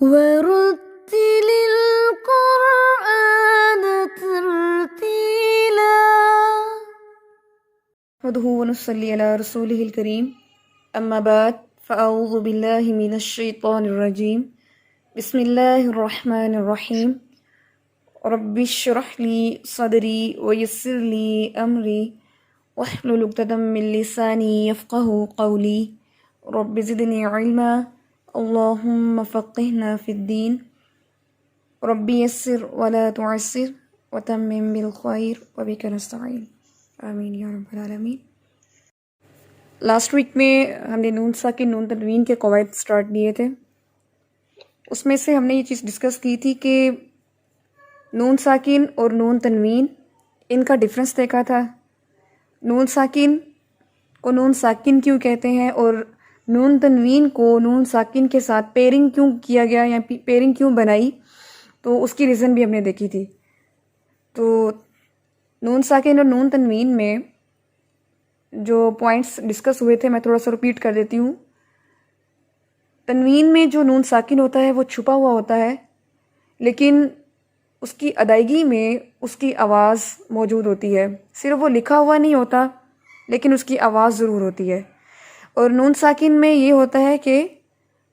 ورتل القرآن ترتيلا نحمده ونصلي على رسوله الكريم أما بعد فأعوذ بالله من الشيطان الرجيم بسم الله الرحمن الرحيم رب اشرح لي صدري ويسر لي أمري واحلل عقدة من لساني يفقهوا قولي رب زدني علما اللهم فقهنا في الدين رب يسر ولا تعسر وتمم بالخير وبك نستعين آمین یا رب العالمین۔ لاسٹ ویک میں ہم نے نون ساکن نون تنوین کے قواعد سٹارٹ دیے تھے۔ اس میں سے ہم نے یہ چیز ڈسکس کی تھی کہ نون ساکن اور نون تنوین ان کا ڈفرنس دیکھا تھا، نون ساکن کو نون ساکن کیوں کہتے ہیں اور نون تنوین کو نون ساکن کے ساتھ پیرنگ کیوں کیا گیا یا پیرنگ کیوں بنائی، تو اس کی ریزن بھی ہم نے دیکھی تھی۔ تو نون ساکن اور نون تنوین میں جو پوائنٹس ڈسکس ہوئے تھے میں تھوڑا سا ریپیٹ کر دیتی ہوں۔ تنوین میں جو نون ساکن ہوتا ہے وہ چھپا ہوا ہوتا ہے، لیکن اس کی ادائیگی میں اس کی آواز موجود ہوتی ہے، صرف وہ لکھا ہوا نہیں ہوتا لیکن اس کی آواز ضرور ہوتی ہے۔ اور نون ساکن میں یہ ہوتا ہے کہ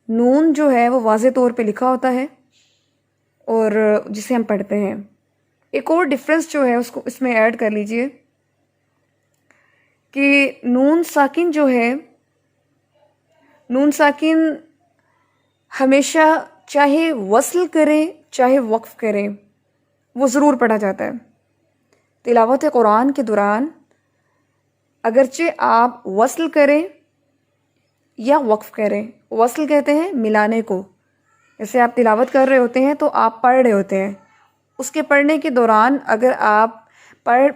نون جو ہے وہ واضح طور پہ لکھا ہوتا ہے اور جسے ہم پڑھتے ہیں۔ ایک اور ڈفرنس جو ہے اس کو اس میں ایڈ کر لیجئے کہ نون ساکن جو ہے، نون ساکن ہمیشہ چاہے وصل کرے چاہے وقف کرے وہ ضرور پڑھا جاتا ہے۔ تلاوت قرآن کے دوران اگرچہ آپ وصل کریں یا وقف کریں، وصل کہتے ہیں ملانے کو، جیسے آپ تلاوت کر رہے ہوتے ہیں تو آپ پڑھ رہے ہوتے ہیں، اس کے پڑھنے کے دوران اگر آپ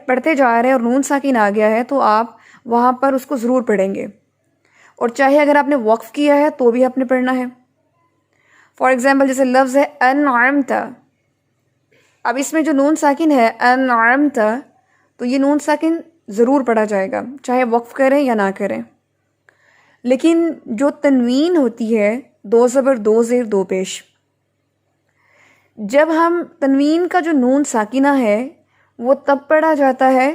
پڑھتے جا رہے ہیں اور نون ساکن آ گیا ہے تو آپ وہاں پر اس کو ضرور پڑھیں گے، اور چاہے اگر آپ نے وقف کیا ہے تو بھی آپ نے پڑھنا ہے۔ فار ایگزامپل جیسے لفظ ہے انعمت، اب اس میں جو نون ساکن ہے انعمت، تو یہ نون ساکن ضرور پڑھا جائے گا چاہے وقف کریں یا نہ کریں۔ لیکن جو تنوین ہوتی ہے، دو زبر دو زیر دو پیش، جب ہم تنوین کا جو نون ساکنہ ہے وہ تب پڑھا جاتا ہے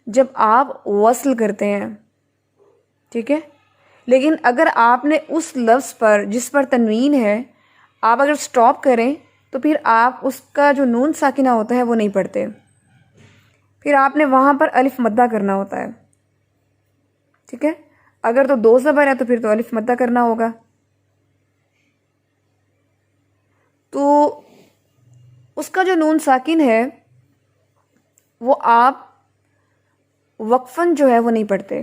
جب آپ وصل کرتے ہیں، ٹھیک ہے؟ لیکن اگر آپ نے اس لفظ پر جس پر تنوین ہے آپ اگر سٹاپ کریں تو پھر آپ اس کا جو نون ساکنہ ہوتا ہے وہ نہیں پڑھتے، پھر آپ نے وہاں پر الف مدہ کرنا ہوتا ہے، ٹھیک ہے؟ اگر تو دو زبر ہے تو پھر تو الف مدہ کرنا ہوگا۔ تو اس کا جو نون ساکن ہے وہ آپ وقفاً جو ہے وہ نہیں پڑھتے۔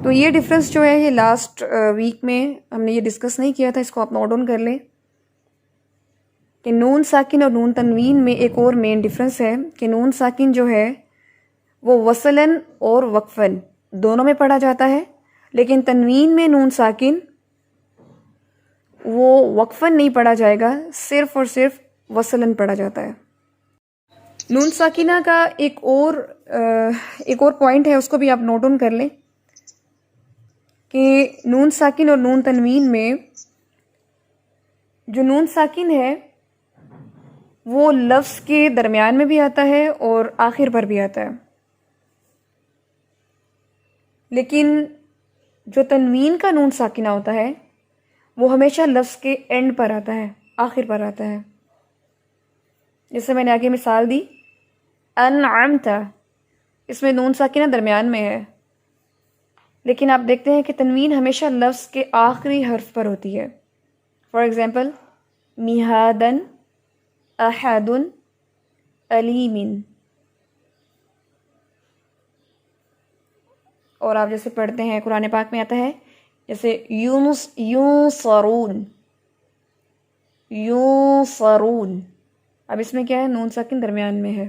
تو یہ ڈفرنس جو ہے یہ لاسٹ ویک میں ہم نے یہ ڈسکس نہیں کیا تھا، اس کو آپ نوٹ ڈاؤن کر لیں کہ نون ساکن اور نون تنوین میں ایک اور مین ڈفرنس ہے کہ نون ساکن جو ہے وہ وصلاً اور وقفاً دونوں میں پڑھا جاتا ہے، لیکن تنوین میں نون ساکن وہ وقفاً نہیں پڑھا جائے گا، صرف اور صرف وصلاً پڑھا جاتا ہے۔ نون ساکنہ کا ایک اور پوائنٹ ہے، اس کو بھی آپ نوٹ ڈاؤن کر لیں کہ نون ساکن اور نون تنوین میں جو نون ساکن ہے وہ لفظ کے درمیان میں بھی آتا ہے اور آخر پر بھی آتا ہے، لیکن جو تنوین کا نون ساکنہ ہوتا ہے وہ ہمیشہ لفظ کے اینڈ پر آتا ہے، آخر پر آتا ہے۔ جیسے میں نے آگے مثال دی انعمت، اس میں نون ساکنہ درمیان میں ہے، لیکن آپ دیکھتے ہیں کہ تنوین ہمیشہ لفظ کے آخری حرف پر ہوتی ہے۔ فار ایگزامپل میہادن، احدن، علیمن، اور آپ جیسے پڑھتے ہیں قرآن پاک میں آتا ہے جیسے یونصرون، یونصرون، اب اس میں کیا ہے؟ نون ساکن درمیان میں ہے۔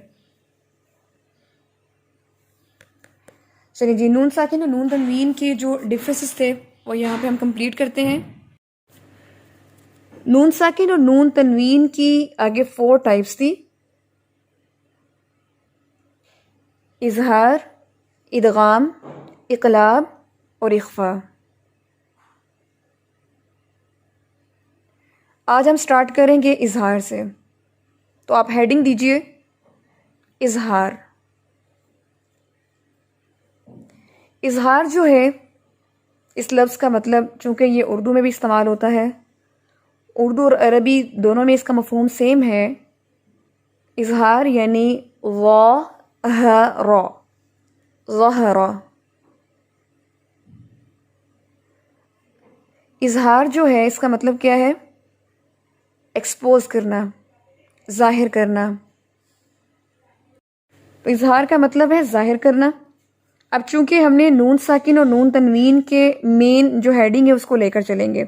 چلیے جی، نون ساکن اور نون تنوین کے جو ڈفرینسز تھے وہ یہاں پہ ہم کمپلیٹ کرتے ہیں۔ نون ساکن اور نون تنوین کی آگے 4 ٹائپس تھی: اظہار، ادغام، اقلاب اور اخفاء۔ آج ہم سٹارٹ کریں گے اظہار سے. تو آپ ہیڈنگ دیجئے اظہار. اظہار جو ہے اس لفظ کا مطلب، چونکہ یہ اردو میں بھی استعمال ہوتا ہے، اردو اور عربی دونوں میں اس کا مفہوم سیم ہے. اظہار یعنی ظاہر، ظہر. اظہار جو ہے اس کا مطلب کیا ہے؟ ایکسپوز کرنا، ظاہر کرنا. تو اظہار کا مطلب ہے ظاہر کرنا. اب چونکہ ہم نے نون ساکن اور نون تنوین کے مین جو ہیڈنگ ہے اس کو لے کر چلیں گے،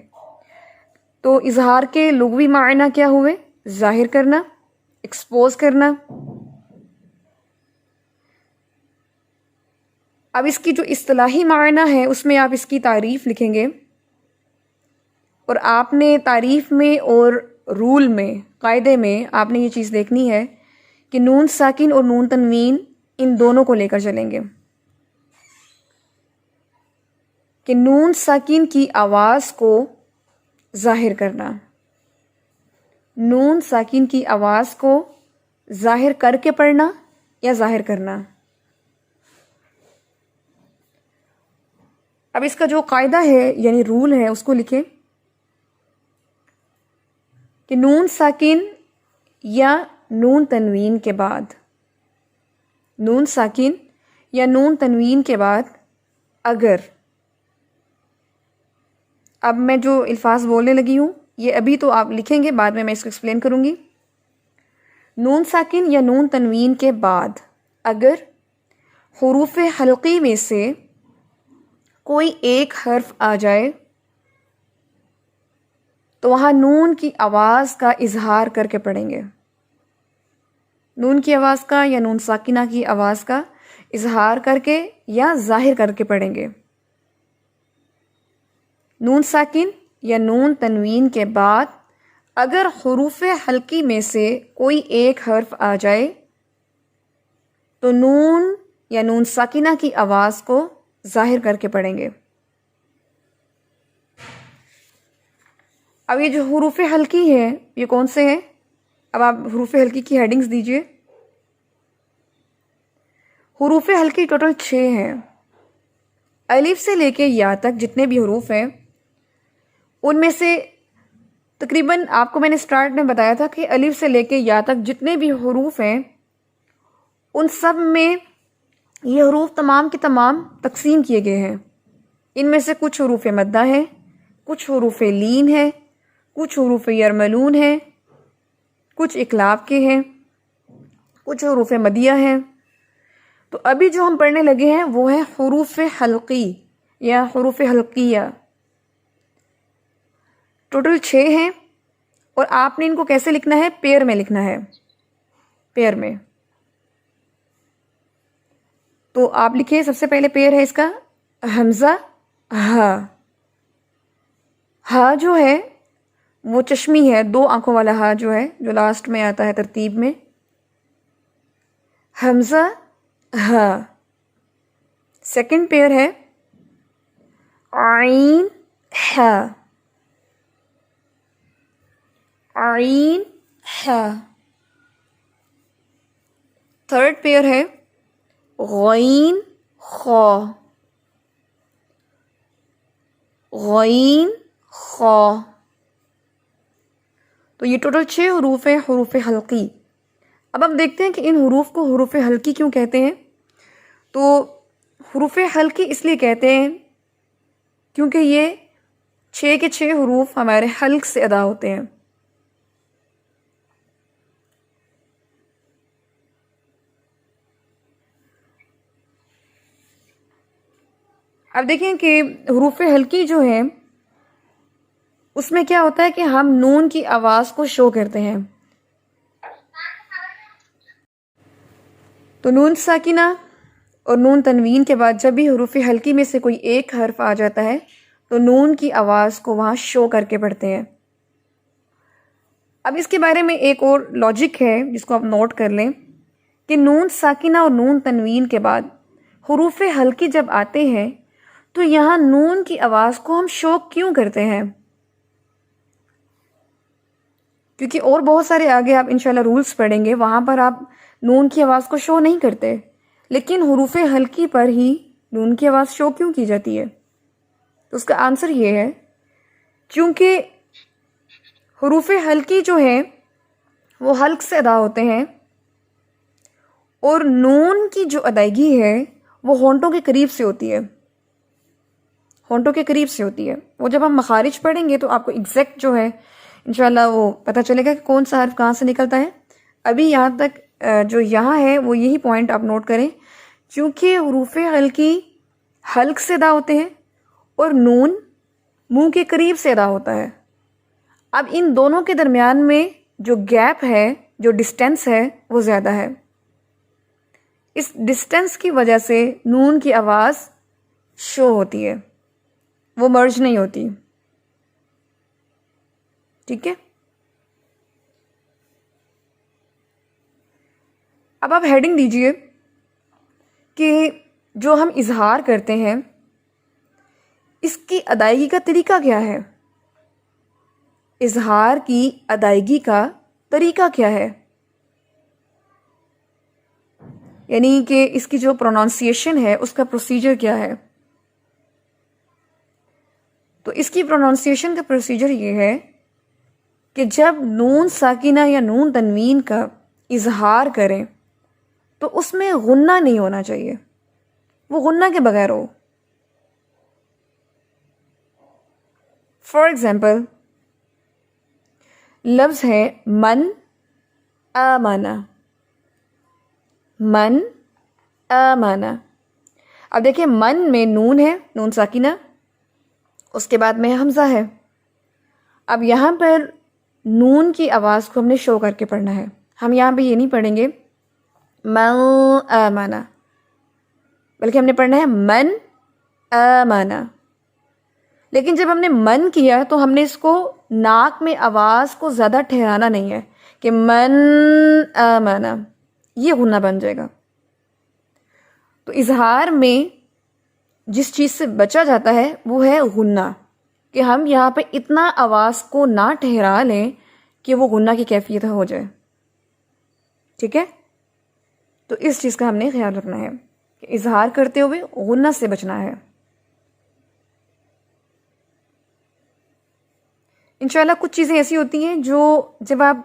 تو اظہار کے لغوی معنی کیا ہوئے؟ ظاہر کرنا، ایکسپوز کرنا. اب اس کی جو اصطلاحی معنی ہے اس میں آپ اس کی تعریف لکھیں گے، اور آپ نے تعریف میں اور رول میں، قاعدے میں آپ نے یہ چیز دیکھنی ہے کہ نون ساکن اور نون تنوین ان دونوں کو لے کر چلیں گے. کہ نون ساکن کی آواز کو ظاہر کرنا، نون ساکن کی آواز کو ظاہر کر کے پڑھنا یا ظاہر کرنا. اب اس کا جو قاعدہ ہے یعنی رول ہے اس کو لکھیں کہ نون ساکن یا نون تنوین کے بعد، نون ساکن یا نون تنوین کے بعد اگر، اب میں جو الفاظ بولنے لگی ہوں یہ ابھی تو آپ لکھیں گے، بعد میں اس کو ایکسپلین کروں گی. نون ساکن یا نون تنوین کے بعد اگر حروف حلقی میں سے کوئی ایک حرف آ جائے تو وہاں نون کی آواز کا اظہار کر کے پڑھیں گے. نون کی آواز کا یا نون ساکنہ کی آواز کا اظہار کر کے یا ظاہر کر کے پڑھیں گے. نون ساکن یا نون تنوین کے بعد اگر حروف حلقی میں سے کوئی ایک حرف آ جائے تو نون یا نون ساکنہ کی آواز کو ظاہر کر کے پڑھیں گے. اب یہ جو حروف حلقی ہے یہ کون سے ہیں؟ اب آپ حروف حلقی کی ہیڈنگز دیجئے. حروف حلقی ٹوٹل 6 ہیں. الف سے لے کے یا تک جتنے بھی حروف ہیں ان میں سے تقریباً آپ کو میں نے سٹارٹ میں بتایا تھا کہ الف سے لے کے یا تک جتنے بھی حروف ہیں ان سب میں یہ حروف تمام کے تمام تقسیم کیے گئے ہیں. ان میں سے کچھ حروف مدہ ہیں، کچھ حروف لین ہیں، کچھ حروف یرملون ہیں، کچھ اقلاب کے ہیں، کچھ حروف مدیہ ہیں. تو ابھی جو ہم پڑھنے لگے ہیں وہ ہے حروف حلقی یا حروف حلقیہ. ٹوٹل 6 ہیں، اور آپ نے ان کو کیسے لکھنا ہے؟ پیر میں لکھنا ہے، پیر میں. تو آپ لکھیں، سب سے پہلے پیر ہے اس کا حمزہ ہا. ہا جو ہے وہ چشمی ہے، 2 آنکھوں والا ہا جو ہے، جو لاسٹ میں آتا ہے ترتیب میں. حمزہ ہا. سیکنڈ پیر ہے عین ہا، عین ہا. تھرڈ پیر ہے غین خا، غین خا. تو یہ ٹوٹل 6 حروف ہیں حروف حلقی. اب ہم دیکھتے ہیں کہ ان حروف کو حروف حلقی کیوں کہتے ہیں. تو حروف حلقی اس لیے کہتے ہیں کیونکہ یہ 6 کے 6 حروف ہمارے حلق سے ادا ہوتے ہیں. اب دیکھیں کہ حروف حلقی جو ہیں اس میں کیا ہوتا ہے کہ ہم نون کی آواز کو شو کرتے ہیں. تو نون ساکنہ اور نون تنوین کے بعد جب بھی حروف حلقی میں سے کوئی ایک حرف آ جاتا ہے تو نون کی آواز کو وہاں شو کر کے پڑھتے ہیں. اب اس کے بارے میں ایک اور لاجک ہے جس کو آپ نوٹ کر لیں کہ نون ساکنہ اور نون تنوین کے بعد حروف حلقی جب آتے ہیں تو یہاں نون کی آواز کو ہم شو کیوں کرتے ہیں؟ کیونکہ اور بہت سارے آگے آپ انشاءاللہ رولز پڑھیں گے، وہاں پر آپ نون کی آواز کو شو نہیں کرتے، لیکن حروف ہلکی پر ہی نون کی آواز شو کیوں کی جاتی ہے؟ تو اس کا آنسر یہ ہے کیونکہ حروف ہلکی جو ہیں وہ حلق سے ادا ہوتے ہیں، اور نون کی جو ادائیگی ہے وہ ہونٹوں کے قریب سے ہوتی ہے، ہونٹوں کے قریب سے ہوتی ہے۔ وہ جب ہم مخارج پڑھیں گے تو آپ کو ایگزیکٹ جو ہے انشاءاللہ وہ پتہ چلے گا کہ کون سا حرف کہاں سے نکلتا ہے۔ ابھی یہاں تک جو یہاں ہے وہ یہی پوائنٹ آپ نوٹ کریں، چونکہ حروف ہلکی حلق سے ادا ہوتے ہیں اور نون منہ کے قریب سے ادا ہوتا ہے۔ اب ان دونوں کے درمیان میں جو گیپ ہے، جو ڈسٹینس ہے، وہ زیادہ ہے۔ اس ڈسٹینس کی وجہ سے نون کی آواز شو ہوتی ہے، وہ مرج نہیں ہوتی۔ ٹھیک ہے، اب آپ ہیڈنگ دیجئے کہ جو ہم اظہار کرتے ہیں اس کی ادائیگی کا طریقہ کیا ہے؟ اظہار کی ادائیگی کا طریقہ کیا ہے؟ یعنی کہ اس کی جو پرونانسیشن ہے اس کا پروسیجر کیا ہے؟ تو اس کی پرونانسیشن کا پروسیجر یہ ہے کہ جب نون ساکنہ یا نون تنوین کا اظہار کریں تو اس میں غنہ نہیں ہونا چاہیے، وہ غنہ کے بغیر ہو۔ فار ایگزامپل لفظ ہے من آمانا، من آمانا۔ اب دیکھیں من میں نون ہے، نون ساکنہ، اس کے بعد میں حمزہ ہے۔ اب یہاں پر نون کی آواز کو ہم نے شو کر کے پڑھنا ہے، ہم یہاں پہ یہ نہیں پڑھیں گے من آمانا، بلکہ ہم نے پڑھنا ہے من آمانا۔ لیکن جب ہم نے من کیا تو ہم نے اس کو ناک میں آواز کو زیادہ ٹھہرانا نہیں ہے کہ من آمانا، یہ غنہ بن جائے گا۔ تو اظہار میں جس چیز سے بچا جاتا ہے وہ ہے غنہ، کہ ہم یہاں پہ اتنا آواز کو نہ ٹھہرا لیں کہ وہ غنہ کی کیفیت ہو جائے۔ ٹھیک ہے، تو اس چیز کا ہم نے خیال رکھنا ہے کہ اظہار کرتے ہوئے غنہ سے بچنا ہے۔ انشاءاللہ کچھ چیزیں ایسی ہوتی ہیں جو جب آپ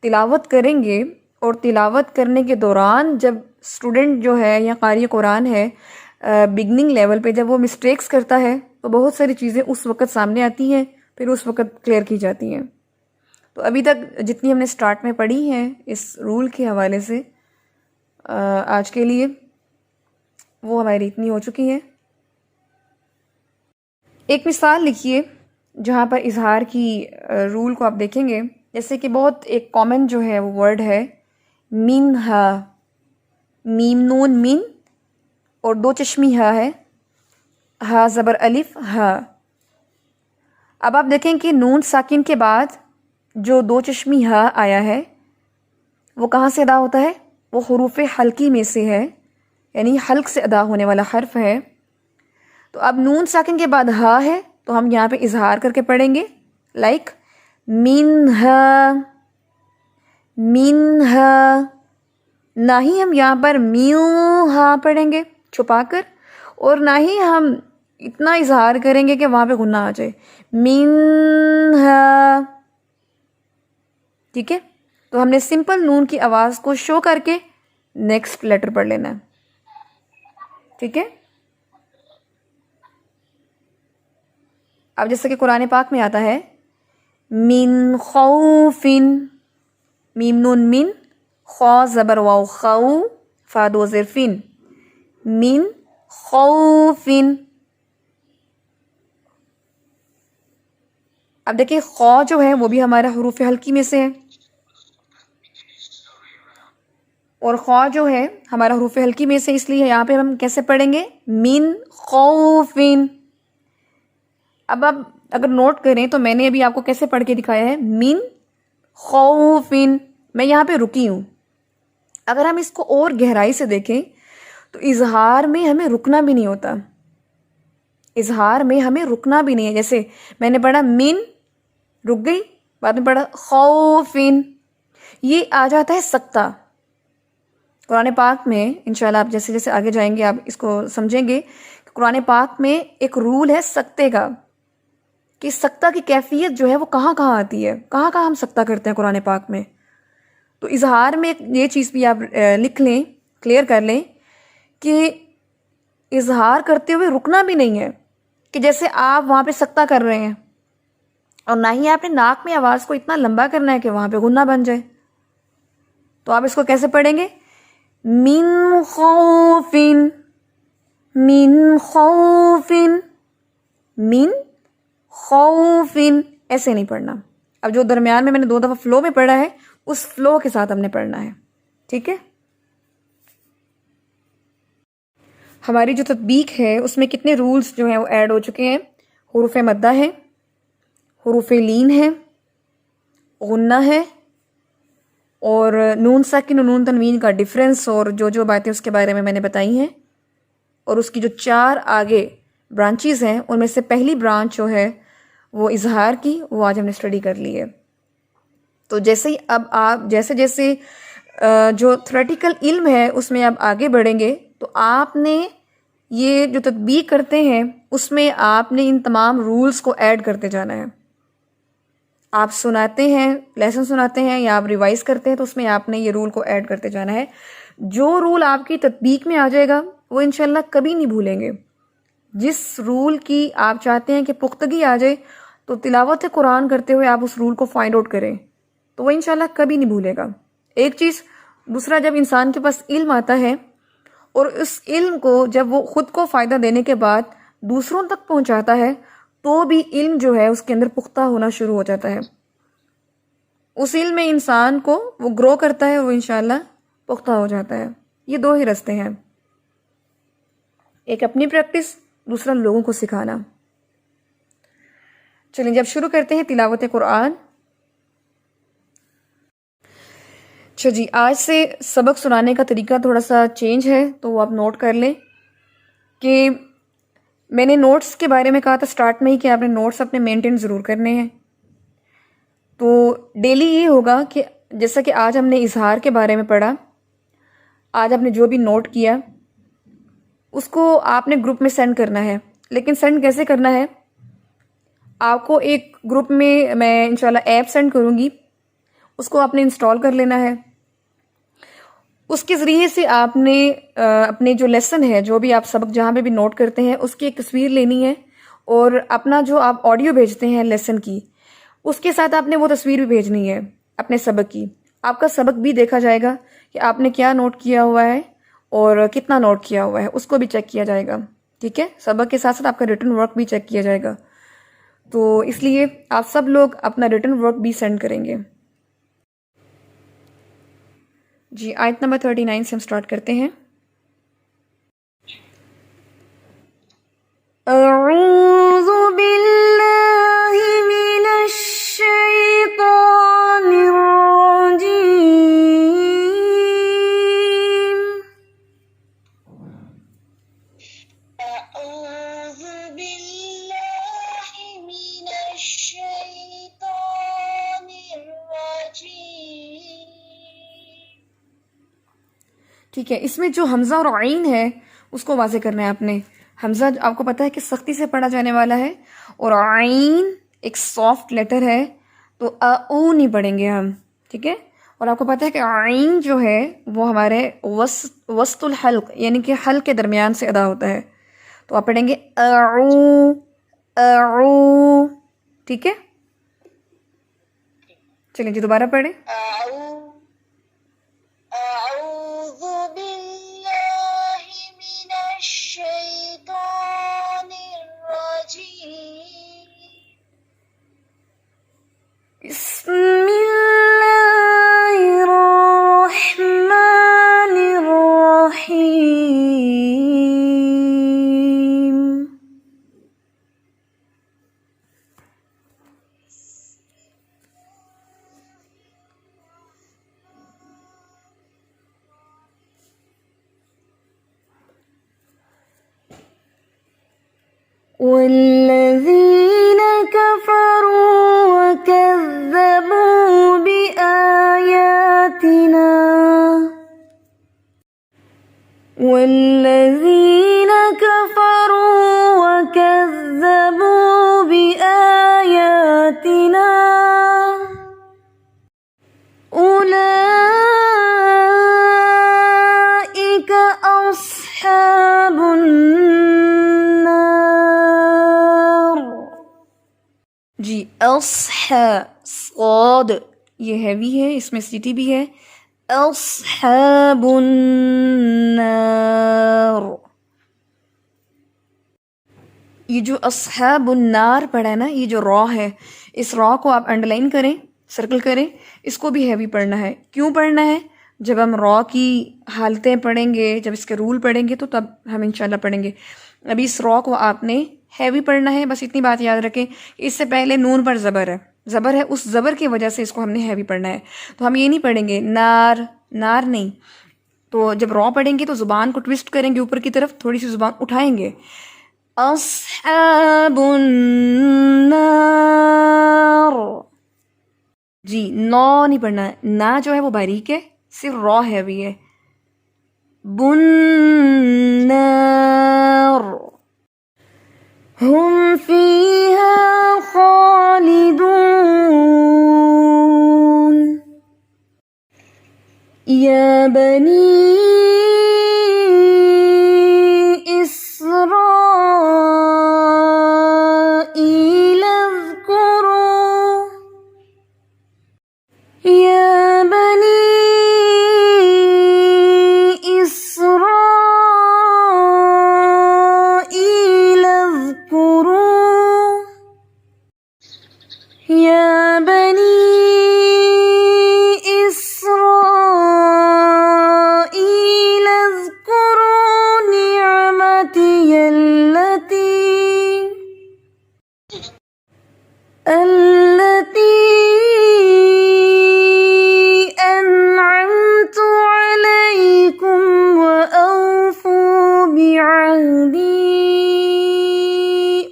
تلاوت کریں گے اور تلاوت کرنے کے دوران جب اسٹوڈنٹ جو ہے یا قاری قرآن ہے بگننگ لیول پہ جب وہ مسٹیکس کرتا ہے تو بہت ساری چیزیں اس وقت سامنے آتی ہیں، پھر اس وقت کلیئر کی جاتی ہیں۔ تو ابھی تک جتنی ہم نے سٹارٹ میں پڑھی ہیں اس رول کے حوالے سے آج کے لیے وہ ہماری اتنی ہو چکی ہیں۔ ایک مثال لکھیے جہاں پر اظہار کی رول کو آپ دیکھیں گے، جیسے کہ بہت ایک کامن جو ہے وہ ورڈ ہے من ہا، میم نون من اور دو چشمی ہا ہے، ہا زبر الف ہا۔ اب آپ دیکھیں کہ نون ساکن کے بعد جو دو چشمی ہا آیا ہے وہ کہاں سے ادا ہوتا ہے؟ وہ حروف حلقی میں سے ہے، یعنی حلق سے ادا ہونے والا حرف ہے۔ تو اب نون ساکن کے بعد ہا ہے تو ہم یہاں پہ اظہار کر کے پڑھیں گے، لائک منہا، منہا۔ نہ ہی ہم یہاں پر میوں ہا پڑھیں گے چھپا کر، اور نہ ہی ہم اتنا اظہار کریں گے کہ وہاں پہ غنہ آ جائے، منہا۔ ٹھیک ہے، تو ہم نے سمپل نون کی آواز کو شو کر کے نیکسٹ لیٹر پڑھ لینا ہے۔ ٹھیک ہے، اب جیسے کہ قرآن پاک میں آتا ہے من خوفن، میم نون من، خو زبر واو خو، فا دو زیر فن، من خوفن۔ اب دیکھیں خو جو ہے وہ بھی ہمارا حروف حلقی میں سے ہے، اور خو جو ہے ہمارا حروف حلقی میں سے، اس لیے یہاں پہ ہم کیسے پڑھیں گے؟ من خوفن۔ اب آپ اگر نوٹ کریں تو میں نے ابھی آپ کو کیسے پڑھ کے دکھایا ہے، من خوفن، میں یہاں پہ رکی ہوں۔ اگر ہم اس کو اور گہرائی سے دیکھیں تو اظہار میں ہمیں رکنا بھی نہیں ہوتا، اظہار میں ہمیں رکنا بھی نہیں ہے۔ جیسے میں نے پڑھا من، رک گئی، بعد میں پڑھا خوفن، یہ آ جاتا ہے سکتہ۔ قرآن پاک میں انشاءاللہ آپ جیسے جیسے آگے جائیں گے آپ اس کو سمجھیں گے کہ قرآن پاک میں ایک رول ہے سکتے کا، کہ سکتہ کی کیفیت جو ہے وہ کہاں کہاں آتی ہے، کہاں کہاں ہم سکتہ کرتے ہیں قرآن پاک میں۔ تو اظہار میں یہ چیز بھی آپ لکھ لیں، کلیئر کر لیں کہ اظہار کرتے ہوئے رکنا بھی نہیں ہے، کہ جیسے آپ وہاں پہ سکتہ کر رہے ہیں، اور نہ ہی آپ نے ناک میں آواز کو اتنا لمبا کرنا ہے کہ وہاں پہ غنہ بن جائے۔ تو آپ اس کو کیسے پڑھیں گے؟ من خوفن، من خوفن، من خوفن، ایسے نہیں پڑھنا۔ اب جو درمیان میں نے 2 دفعہ فلو میں پڑھا ہے اس فلو کے ساتھ ہم نے پڑھنا ہے، ٹھیک ہے؟ ہماری جو تطبیق ہے اس میں کتنے رولز جو ہیں وہ ایڈ ہو چکے ہیں۔ حروف مدہ ہے، حروف لین ہے، غنہ ہے، اور نون ساکن و نون تنوین کا ڈفرینس اور جو باتیں اس کے بارے میں نے بتائی ہیں، اور اس کی جو 4 آگے برانچیز ہیں ان میں سے پہلی برانچ جو ہے وہ اظہار کی، وہ آج ہم نے اسٹڈی کر لی ہے۔ تو جیسے ہی اب آپ جیسے جیسے جو تھیوریٹیکل علم ہے اس میں آپ آگے بڑھیں گے تو آپ نے یہ جو تطبیق کرتے ہیں اس میں آپ نے ان تمام رولز کو ایڈ کرتے جانا ہے۔ آپ سناتے ہیں، لیسن سناتے ہیں یا آپ ریوائز کرتے ہیں تو اس میں آپ نے یہ رول کو ایڈ کرتے جانا ہے۔ جو رول آپ کی تطبیق میں آ جائے گا وہ انشاءاللہ کبھی نہیں بھولیں گے۔ جس رول کی آپ چاہتے ہیں کہ پختگی آ جائے تو تلاوت قرآن کرتے ہوئے آپ اس رول کو فائنڈ آؤٹ کریں تو وہ انشاءاللہ کبھی نہیں بھولے گا۔ ایک چیز، دوسرا جب انسان کے پاس علم آتا ہے اور اس علم کو جب وہ خود کو فائدہ دینے کے بعد دوسروں تک پہنچاتا ہے تو بھی علم جو ہے اس کے اندر پختہ ہونا شروع ہو جاتا ہے۔ اس علم میں انسان کو وہ گرو کرتا ہے، وہ انشاءاللہ پختہ ہو جاتا ہے۔ یہ 2 ہی راستے ہیں، ایک اپنی پریکٹس، دوسرا لوگوں کو سکھانا۔ چلیں جب شروع کرتے ہیں تلاوت قرآن۔ اچھا جی، آج سے سبق سنانے کا طریقہ تھوڑا سا چینج ہے تو وہ آپ نوٹ کر لیں کہ میں نے نوٹس کے بارے میں کہا تھا سٹارٹ میں ہی کہ آپ نے نوٹس اپنے مینٹین ضرور کرنے ہیں۔ تو ڈیلی یہ ہوگا کہ جیسا کہ آج ہم نے اظہار کے بارے میں پڑھا، آج آپ نے جو بھی نوٹ کیا اس کو آپ نے گروپ میں سینڈ کرنا ہے۔ لیکن سینڈ کیسے کرنا ہے؟ آپ کو ایک گروپ میں انشاءاللہ ایپ سینڈ کروں گی، اس کو آپ نے انسٹال کر لینا ہے۔ اس کے ذریعے سے آپ نے اپنے جو لیسن ہے، جو بھی آپ سبق جہاں پہ بھی نوٹ کرتے ہیں اس کی ایک تصویر لینی ہے، اور اپنا جو آپ آڈیو بھیجتے ہیں لیسن کی اس کے ساتھ آپ نے وہ تصویر بھی بھیجنی ہے اپنے سبق کی۔ آپ کا سبق بھی دیکھا جائے گا کہ آپ نے کیا نوٹ کیا ہوا ہے اور کتنا نوٹ کیا ہوا ہے، اس کو بھی چیک کیا جائے گا، ٹھیک ہے؟ سبق کے ساتھ ساتھ آپ کا ریٹن ورک بھی چیک کیا جائے گا۔ تو اس لیے آپ سب لوگ اپنا ریٹن ورک بھی سینڈ کریں گے۔ جی، آیت نمبر 39 سے ہم سٹارٹ کرتے ہیں۔ اعوذ باللہ من الشیطان الرجیم۔ أعوذ بالله من الشيطان الرجيم۔ ٹھیک ہے، اس میں جو حمزہ اور عین ہے اس کو واضح کرنا ہے آپ نے۔ حمزہ آپ کو پتہ ہے کہ سختی سے پڑھا جانے والا ہے، اور عین ایک سافٹ لیٹر ہے تو او نہیں پڑھیں گے ہم، ٹھیک ہے؟ اور آپ کو پتہ ہے کہ عین جو ہے وہ ہمارے وسط الحلق یعنی کہ حلق کے درمیان سے ادا ہوتا ہے، تو آپ پڑھیں گے اعو اعو، ٹھیک ہے؟ چلیں جی دوبارہ پڑھیں۔ أعوذ بالله من الشيطان الرجيم۔ بسم اللہ الرحمن الرحیم۔ والذین کفروا وکذبوا وكذبوا بآياتنا والذين كفروا وكذبوا بآياتنا أولئك أصحاب النار. جی صاد یہ ہیوی ہے، اس میں سیٹی بھی ہے. اصحاب النار. یہ جو اصحاب النار پڑھا ہے نا، یہ جو را ہے، اس را کو آپ انڈر لائن کریں، سرکل کریں. اس کو بھی ہیوی پڑھنا ہے. کیوں پڑھنا ہے؟ جب ہم را کی حالتیں پڑھیں گے، جب اس کے رول پڑھیں گے تو تب ہم انشاءاللہ پڑھیں گے. ابھی اس را کو آپ نے ہیوی پڑھنا ہے. بس اتنی بات یاد رکھیں. اس سے پہلے نون پر زبر ہے، زبر ہے، اس زبر کی وجہ سے اس کو ہم نے ہیوی پڑھنا ہے. تو ہم یہ نہیں پڑھیں گے نار نار نہیں. تو جب را پڑھیں گے تو زبان کو ٹوسٹ کریں گے اوپر کی طرف، تھوڑی سی زبان اٹھائیں گے. اصحاب النار. جی نو نہیں پڑھنا ہے. نا جو ہے وہ باریک ہے، صرف را ہیوی ہے. بنار ہم فیہا خالدون. یا بنی اسرائیل اذکروا یا بنی اسرائیل اذکروا یا بنی اسرائیل اذکروا نعمتی التي أنعمت عليكم وأوفوا بعهدي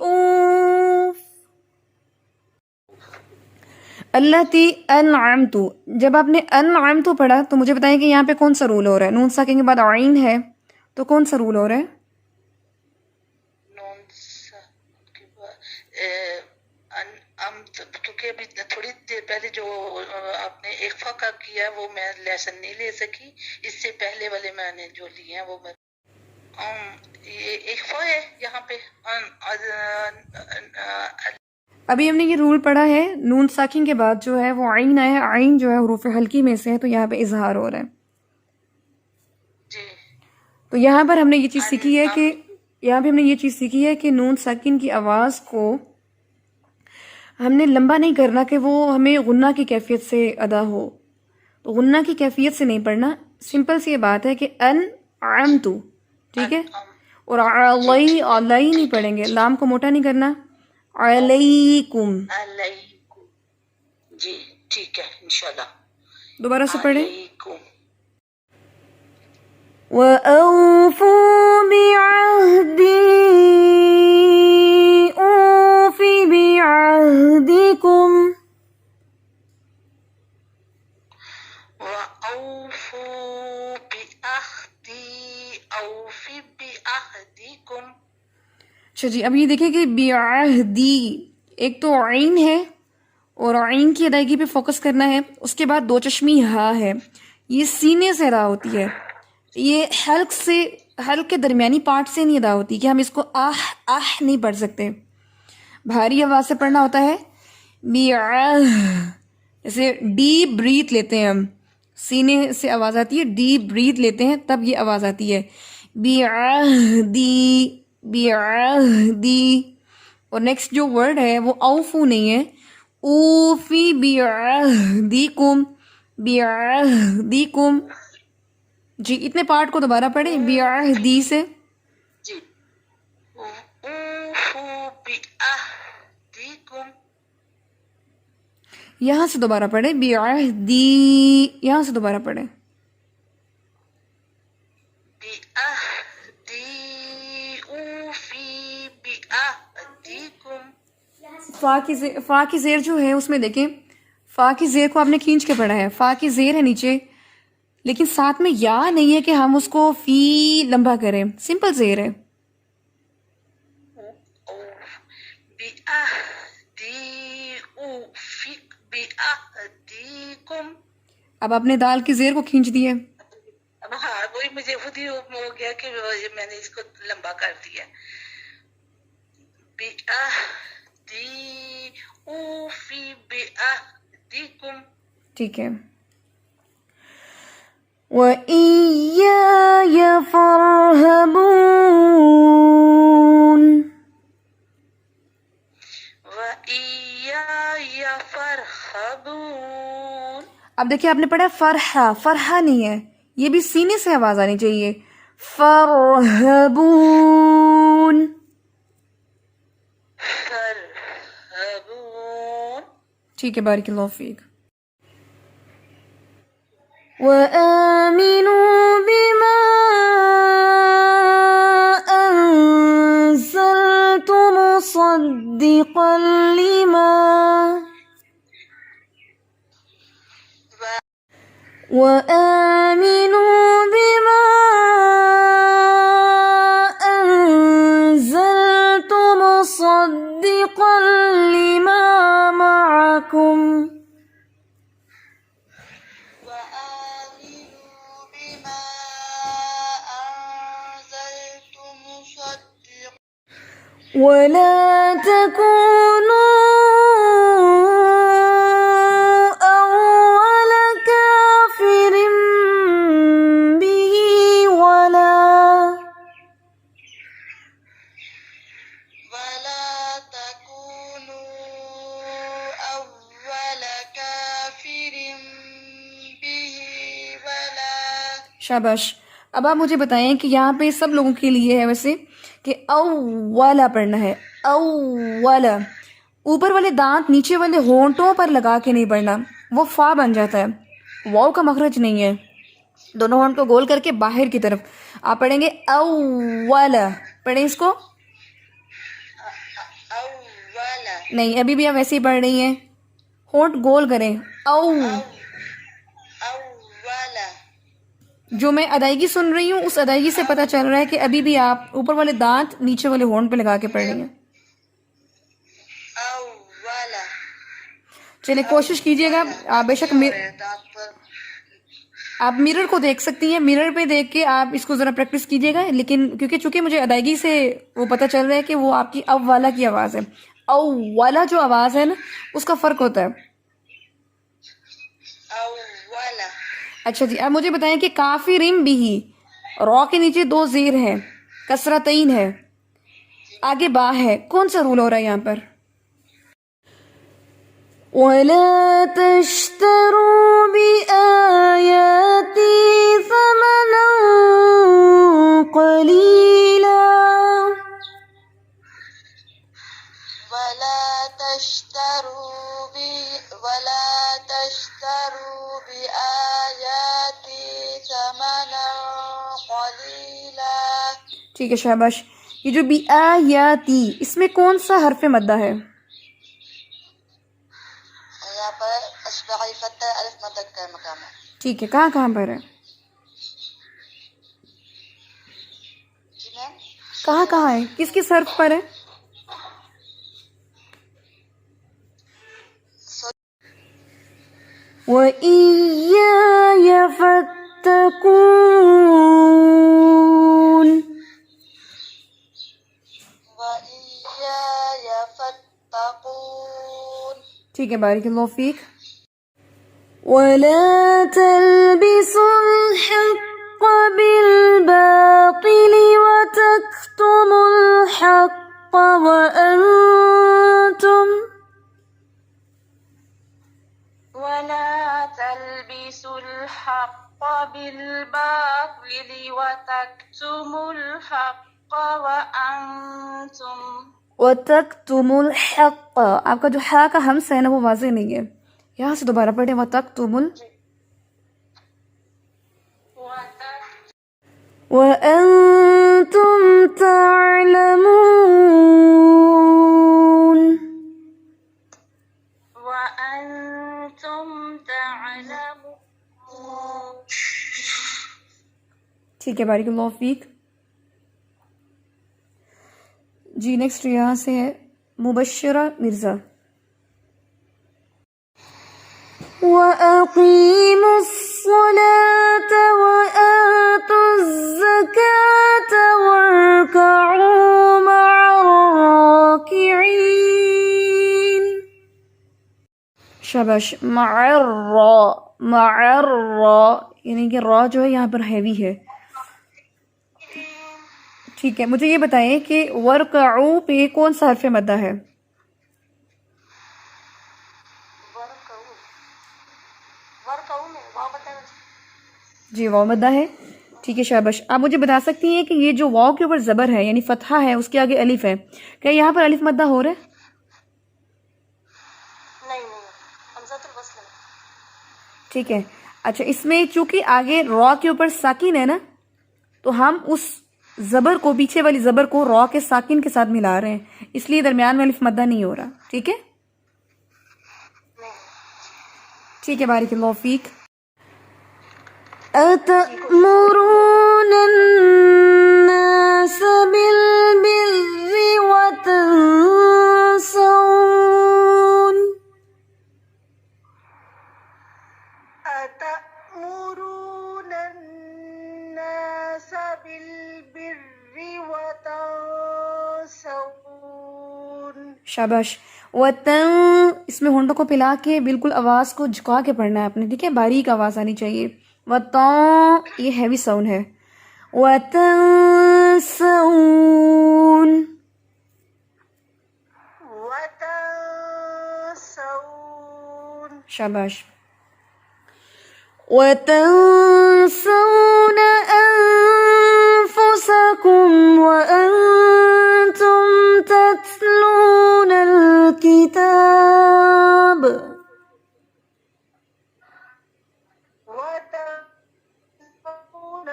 أوف. التي أنعمت. جب آپ نے انعمت پڑھا تو مجھے بتائیں کہ یہاں پہ کون سا رول ہو رہا ہے؟ نون ساکن کے بعد عین ہے تو کون سا رول ہو رہا ہے؟ نون کے بعد کیونکہ ابھی تھوڑی دیر پہلے جو آپ نے اخفا کا کیا وہ میں لیسن نہیں لے سکی. اس سے پہلے والے میں نے جو لیے ہیں وہ میں یہ اخفا ہے یہاں پہ. ابھی ہم نے یہ رول پڑھا ہے نون ساکن کے بعد جو ہے وہ عین آیا ہے. عین جو ہے حروف حلقی میں سے ہے تو یہاں پہ اظہار ہو رہا ہے. جی تو یہاں پر ہم نے یہ چیز سیکھی ہے کہ نون ساکن کی آواز کو ہم نے لمبا نہیں کرنا کہ وہ ہمیں غنہ کی کیفیت سے ادا ہو. تو غنہ کی کیفیت سے نہیں پڑھنا. سمپل سی یہ بات ہے کہ انعمتو، ٹھیک ہے. اور علی نہیں پڑھیں گے، لام کو موٹا نہیں کرنا. علیکم. جی ٹھیک ہے انشاءاللہ. دوبارہ سے پڑھیں. علیکم. وَأَوْفُوا بِعَهْدِي أُوفِ بِعَهْدِكُمْ. وَأَوْفُوا بِعَهْدِي أَوْفِ بِعَهْدِكُمْ. اچھا جی، اب یہ دیکھیں کہ بعہدی ایک تو عین ہے اور عین کی ادائیگی پہ فوکس کرنا ہے. اس کے بعد دو چشمی ہا ہے، یہ سینے سے ادا ہوتی ہے. یہ حلق کے درمیانی پارٹ سے نہیں ادا ہوتی کہ ہم اس کو نہیں پڑھ سکتے. بھاری آواز سے پڑھنا ہوتا ہے. جیسے ڈیپ بریتھ لیتے ہیں ہم، سینے سے آواز آتی ہے، ڈیپ بریتھ لیتے ہیں تب یہ آواز آتی ہے. بعہدی. اور نیکسٹ جو ورڈ ہے وہ اوفو نہیں ہے، اوفی بعہدیکم. جی اتنے پارٹ کو دوبارہ پڑھیں بعہدی سے. جی اوفوا بعہدکم. یہاں سے دوبارہ پڑھیں بعہدی. یہاں سے دوبارہ پڑھیں بعہدی اوفی بعہدکم. فا کی زیر جو ہے اس میں دیکھیں فا کی زیر کو آپ نے کھینچ کے پڑھا ہے، فا کی زیر ہے نیچے، لیکن ساتھ میں یا نہیں ہے کہ ہم اس کو فی لمبا کریں، سمپل زیر ہے. بِأَهْدِيكُمْ. اب آپ نے دال کی زیر کو کھینچ دیے. ہاں وہی مجھے خود ہی ہو گیا کہ میں نے اس کو لمبا کر دیا. اوفی بِأَهْدِكُمْ. ٹھیک ہے. وَإِيَّايَ فَارْهَبُونِ. وَإِيَّايَ فَارْهَبُونِ. اب دیکھیں آپ نے پڑھا فرحہ، فرحہ نہیں ہے، یہ بھی سینے سے آواز آنی چاہیے. فَارْهَبُونِ. فَارْهَبُونِ. ٹھیک ہے، بارک اللہ فیک. وَآمِنُوا بِمَا أَنزَلْتُ مُصَدِّقًا لِمَا وَآمِنُوا بِمَا أَنزَلْتُ مُصَدِّقًا لِمَا مَعَكُمْ. وآمنوا بما أنزلت مصدقا وَلَا تَكُونُوا أَوَّلَ كَافِرٍ بِهِ ولا تكونوا أول كافر به ولا. شاباش. اب آپ مجھے بتائیں کہ یہاں پہ سب لوگوں کے لیے ہے ویسے کہ اولا پڑھنا ہے، اولا. اوپر والے دانت نیچے والے ہونٹوں پر لگا کے نہیں پڑھنا، وہ فا بن جاتا ہے، واو کا مخرج نہیں ہے. دونوں ہونٹ کو گول کر کے باہر کی طرف آپ پڑھیں گے اولا. پڑھیں اس کو. أول نہیں، ابھی بھی آپ ویسے ہی پڑھ رہی ہیں، ہونٹ گول کریں. أول. جو میں ادائیگی سن رہی ہوں اس ادائیگی سے پتہ چل رہا ہے کہ ابھی بھی آپ اوپر والے دانت نیچے والے ہونٹ پہ لگا کے پڑھ رہی ہیں. أول. چلے کوشش کیجیے گا. آپ بے شک آپ میرر کو دیکھ سکتی ہیں، میرر پہ دیکھ کے آپ اس کو ذرا پریکٹس کیجیے گا، لیکن کیونکہ چونکہ مجھے ادائیگی سے وہ پتہ چل رہا ہے کہ وہ آپ کی اولا کی آواز ہے. اولا جو آواز ہے نا اس کا فرق ہوتا ہے. أول. اچھا جی، اب مجھے بتائیں کہ کافرم بھی رو کے نیچے دو زیر ہے، کسرتین ہے، آگے با ہے، کون سا رول ہو رہا ہے یہاں پر؟ وَلَا تَشْتَرُوا بِآيَاتِي ثَمَنًا قَلِيلًا. ولا تشتروا بآياتي ثمنا قليلا. ٹھیک ہے، شاباش. یہ جو بی آیاتی اس میں کون سا حرف مدہ ہے؟ یہاں پر اشباعی فتح الف مدد کا مقام ہے. ٹھیک ہے، کہاں کہاں پر ہے؟ جی میم. کہاں کہاں ہے، کس کس حرف پر ہے؟ وَإِيَّايَ فَاتَّقُونِ. وإياي فاتقون. ٹھیک ہے، بارک اللہ فیک. وَلَا تَلْبِسُوا الْحَقَّ بِالْبَاطِلِ وَتَكْتُمُوا الْحَقَّ وَأَنْتُمْ ولا تلبسوا الحق بالباطل وتكتموا الحق وَتَكْتُمُوا الْحَقَّ. آپ کا جو حا کا ہمس ہے نا وہ واضح نہیں ہے، یہاں سے دوبارہ پڑھیں. وَتَكْتُمُوا وَأَنْتُمْ تعلمون. وأنتم ٹھیک ہے، بارک اللہ فیک. جی نیکسٹ یہاں سے ہے مبشرہ مرزا. وَأَقِيمُوا الصَّلَاةَ وَآتُوا الزَّكَاةَ وَارْكَعُوا مَعَ الرَّاكِعِينَ. شاباش. مع الرا یعنی کہ را جو ہے یہاں پر ہیوی ہے. ٹھیک ہے، مجھے یہ بتائیں کہ ورکعو پہ کون سا حرف مدہ ہے؟ جی واو مدہ ہے. ٹھیک ہے شاباش. آپ مجھے بتا سکتی ہیں کہ یہ جو واو کے اوپر زبر ہے یعنی فتحہ ہے، اس کے آگے الف ہے، کیا یہاں پر الف مدہ ہو رہا ہے؟ ٹھیک ہے. اچھا، اس میں چونکہ آگے را کے اوپر ساکن ہے نا، تو ہم اس زبر کو، پیچھے والی زبر کو را کے ساکن کے ساتھ ملا رہے ہیں، اس لیے درمیان میں الف مدہ نہیں ہو رہا. ٹھیک ہے، ٹھیک ہے، بارک اللہ فیک. أَتَأْمُرُونَ النَّاسَ بِالْبِرِّ وَتَنْسَوْنَ أتأمرون الناس بالبر وتنسون. شاباش. وَتَن اس میں ہونٹوں کو پلا کے بالکل آواز کو جھکا کے پڑھنا ہے آپ نے. ٹھیک ہے، باریک آواز آنی چاہیے. وَتَن یہ ہیوی ساؤنڈ ہے. وَتَنسَوْن. وتنسون. شاباش. وَتَنسَوْنَ أَنفُسَكُمْ وَأَنْتُمْ تَتْلُونَ الْكِتَابَ. وتنسون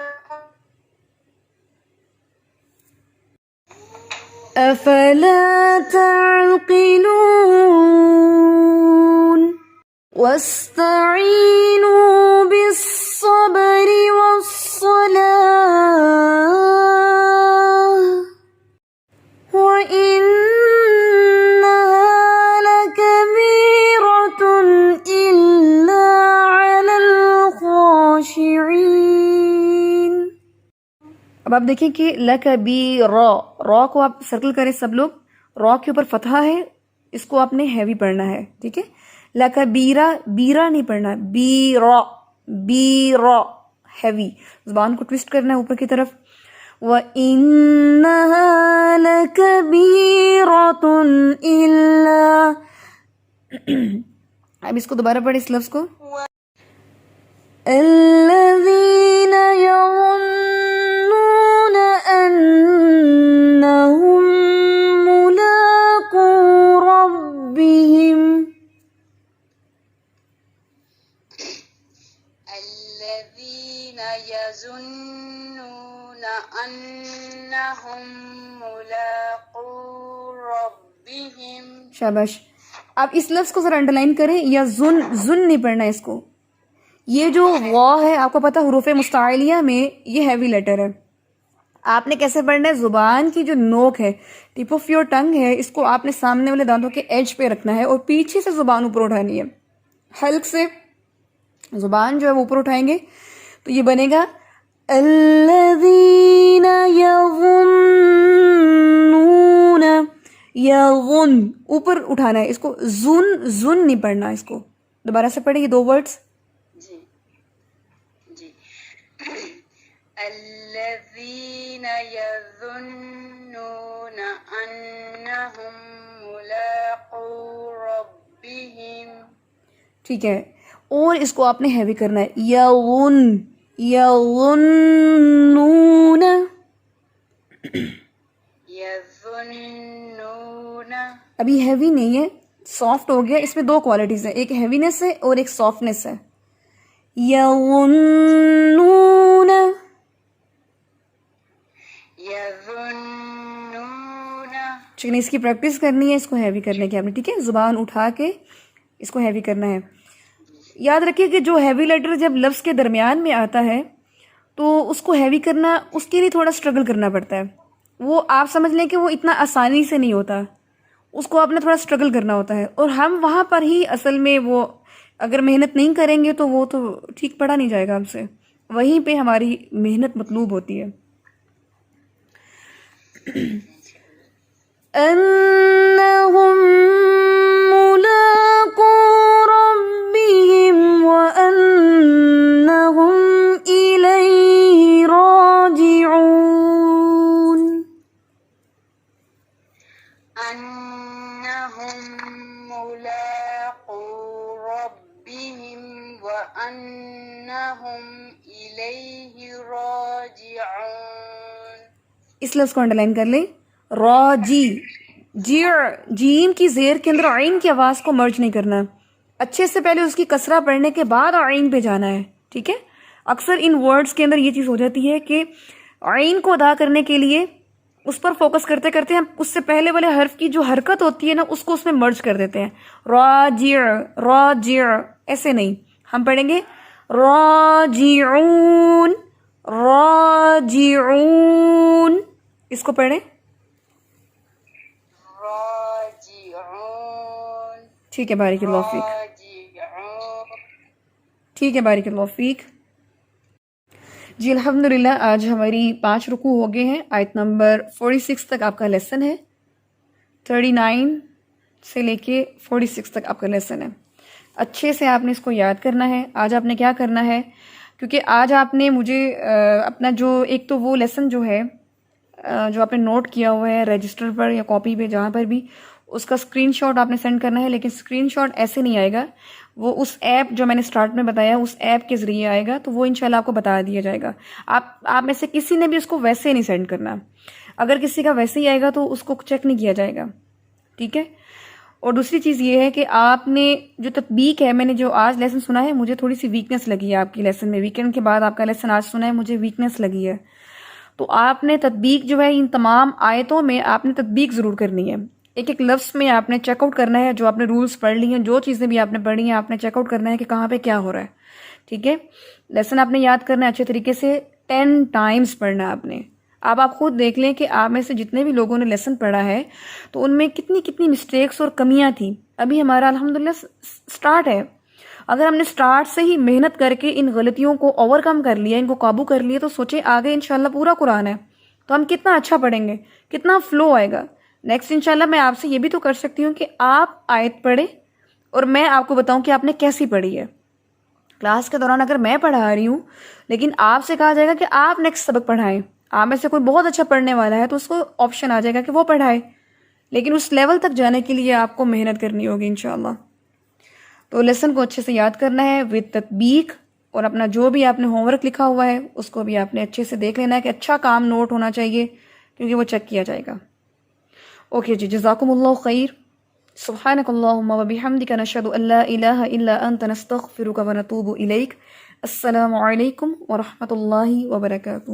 أَفَلَا تَعْقِلُونَ. وَاسْتَعِينُوا بِالصَّبْرِ وَالصَّلَاةِ وَإِنَّهَا لَكَبِيرَةٌ إِلَّا عَلَى الْخَاشِعِينَ. اب آپ دیکھیں کہ لَكَبِيرَ، را کو آپ سرکل کریں سب لوگ. را کے اوپر فتحہ ہے، اس کو آپ نے ہیوی پڑھنا ہے. ٹھیک ہے، لَكَبِيرَ بیرا نہیں پڑھنا، بیرا بیرا ہیوی. زبان کو ٹویسٹ کرنا ہے اوپر کی طرف. وَإِنَّهَا لَكَبِيرَةٌ إِلَّا اب اس کو دوبارہ پڑھیں اس لفظ کو. الَّذِينَ يَظُنُّونَ أَنَّهُم مُّلَاقُو رَبِّهِمْ. الذين يظنون أنهم ملاقو ربهم. شاباش. آپ اس لفظ کو ذرا انڈرلائن کریں، یا زن نہیں پڑھنا ہے اس کو. یہ جو وا ہے آپ کو پتا حروف مستعلیہ میں یہ ہیوی لیٹر ہے. آپ نے کیسے پڑھنا ہے؟ زبان کی جو نوک ہے، ٹپ آف یور ٹنگ ہے، اس کو آپ نے سامنے والے دانتوں کے ایج پہ رکھنا ہے اور پیچھے سے زبان اوپر اٹھانی ہے. حلق سے زبان جو ہے وہ اوپر اٹھائیں گے تو یہ بنے گا الذین یظنون. یظن اوپر اٹھانا ہے اس کو، زن نہیں پڑھنا. اس کو دوبارہ سے پڑھیں، یہ دو ورڈز. جی جی. الذين يظنون أنهم ملاقو ربهم. ٹھیک ہے، اور اس کو آپ نے ہیوی کرنا ہے. یظنون. يظنون. ابھی ہیوی نہیں ہے، سافٹ ہو گیا. اس میں دو کوالٹیز ہیں، ایک ہیوینس ہے اور ایک سافٹنس ہے. یظنون. يظنون. چلیے اس کی پریکٹس کرنی ہے، اس کو ہیوی کرنے کی آپ نے. ٹھیک ہے، زبان اٹھا کے اس کو ہیوی کرنا ہے. یاد رکھیے کہ جو ہیوی لیٹر جب لفظ کے درمیان میں آتا ہے تو اس کو ہیوی کرنا اس کے لیے تھوڑا اسٹرگل کرنا پڑتا ہے. وہ آپ سمجھ لیں کہ وہ اتنا آسانی سے نہیں ہوتا, اس کو آپ نے تھوڑا اسٹرگل کرنا ہوتا ہے, اور ہم وہاں پر ہی اصل میں وہ اگر محنت نہیں کریں گے تو وہ تو ٹھیک پڑھا نہیں جائے گا ہم سے, وہیں پہ ہماری محنت مطلوب ہوتی ہے. أَنَّهُمْ مُلَاقُو رَبِّهِمْ وَأَنَّهُمْ إِلَيْهِ رَاجِعُونَ. أنهم ملاقو ربهم وأنهم إليه راجعون. اس لفظ کو انڈرلائن کر لیں, راجی, جیم کی زیر کے اندر عین کی آواز کو مرج نہیں کرنا, اچھے سے پہلے اس کی کسرہ پڑھنے کے بعد عین پہ جانا ہے, ٹھیک ہے. اکثر ان ورڈز کے اندر یہ چیز ہو جاتی ہے کہ عین کو ادا کرنے کے لیے اس پر فوکس کرتے کرتے ہم اس سے پہلے والے حرف کی جو حرکت ہوتی ہے نا اس کو اس میں مرج کر دیتے ہیں. راجع, راجع ایسے نہیں, ہم پڑھیں گے راجعون, راجعون, اس کو پڑھیں راجعون. ٹھیک ہے, بارک اللہ فیک, راجعون. ٹھیک ہے, بارک اللہ فیک. جی الحمدللہ آج ہماری 5 رکوع ہو گئے ہیں. آیت نمبر 46 تک آپ کا لیسن ہے, 39 سے لے کے 46 تک آپ کا لیسن ہے. اچھے سے آپ نے اس کو یاد کرنا ہے. آج آپ نے کیا کرنا ہے, کیونکہ آج آپ نے مجھے اپنا جو ایک تو وہ لیسن جو ہے جو آپ نے نوٹ کیا ہوا ہے رجسٹر پر یا کاپی پہ جہاں پر بھی, اس کا اسکرین شاٹ آپ نے سینڈ کرنا ہے. لیکن اسکرین شاٹ ایسے نہیں آئے گا, وہ اس ایپ جو میں نے اسٹارٹ میں بتایا اس ایپ کے ذریعے آئے گا, تو وہ انشاءاللہ آپ کو بتا دیا جائے گا. آپ میں سے کسی نے بھی اس کو ویسے نہیں سینڈ کرنا. اگر کسی کا ویسے ہی آئے گا تو اس کو چیک نہیں کیا جائے گا, ٹھیک ہے. اور دوسری چیز یہ ہے کہ آپ نے جو تطبیق ہے, میں نے جو آج لیسن سنا ہے مجھے تھوڑی سی ویکنیس لگی ہے آپ کی لیسن میں. ویکینڈ کے بعد آپ کا لیسن آج سنا ہے, مجھے ویکنیس لگی ہے. تو آپ نے تطبیق جو ہے ان تمام آیتوں میں آپ نے تطبیق ضرور کرنی ہے. ایک ایک لفظ میں آپ نے چیک آؤٹ کرنا ہے, جو آپ نے رولز پڑھ لی ہیں, جو چیزیں بھی آپ نے پڑھی ہیں آپ نے چیک آؤٹ کرنا ہے کہ کہاں پہ کیا ہو رہا ہے, ٹھیک ہے. لیسن آپ نے یاد کرنا ہے اچھے طریقے سے, 10 ٹائمز پڑھنا ہے آپ نے. آپ خود دیکھ لیں کہ آپ میں سے جتنے بھی لوگوں نے لیسن پڑھا ہے تو ان میں کتنی مسٹیکس اور کمیاں تھیں. ابھی ہمارا الحمدللہ سٹارٹ ہے. اگر ہم نے سٹارٹ سے ہی محنت کر کے ان غلطیوں کو اوور کم کر لیا, ان کو قابو کر لیا, تو سوچیں آگے انشاءاللہ پورا قرآن ہے تو ہم کتنا اچھا پڑھیں گے, کتنا فلو آئے گا. نیکسٹ انشاءاللہ میں آپ سے یہ بھی تو کر سکتی ہوں کہ آپ آیت پڑھیں اور میں آپ کو بتاؤں کہ آپ نے کیسی پڑھی ہے. کلاس کے دوران اگر میں پڑھا رہی ہوں لیکن آپ سے کہا جائے گا کہ آپ نیکسٹ سبق پڑھائیں, آپ میں سے کوئی بہت اچھا پڑھنے والا ہے تو اس کو آپشن آ جائے گا کہ وہ پڑھائے, لیکن اس لیول تک جانے کے لیے آپ کو محنت کرنی ہوگی انشاءاللہ. تو لیسن کو اچھے سے یاد کرنا ہے وتھ تطبیق, اور اپنا جو بھی آپ نے ہوم ورک لکھا ہوا ہے اس کو بھی آپ نے اچھے سے دیکھ لینا ہے کہ اچھا کام نوٹ ہونا چاہیے, کیونکہ وہ چیک کیا جائے گا. اوکے جی, جزاکم اللہ خیر. سبحانک اللہم و بحمدک, نشہد ان لا الہ الا انت, نستغفرک و نتوب الیک. السلام علیکم ورحمۃ اللہ وبرکاتہ.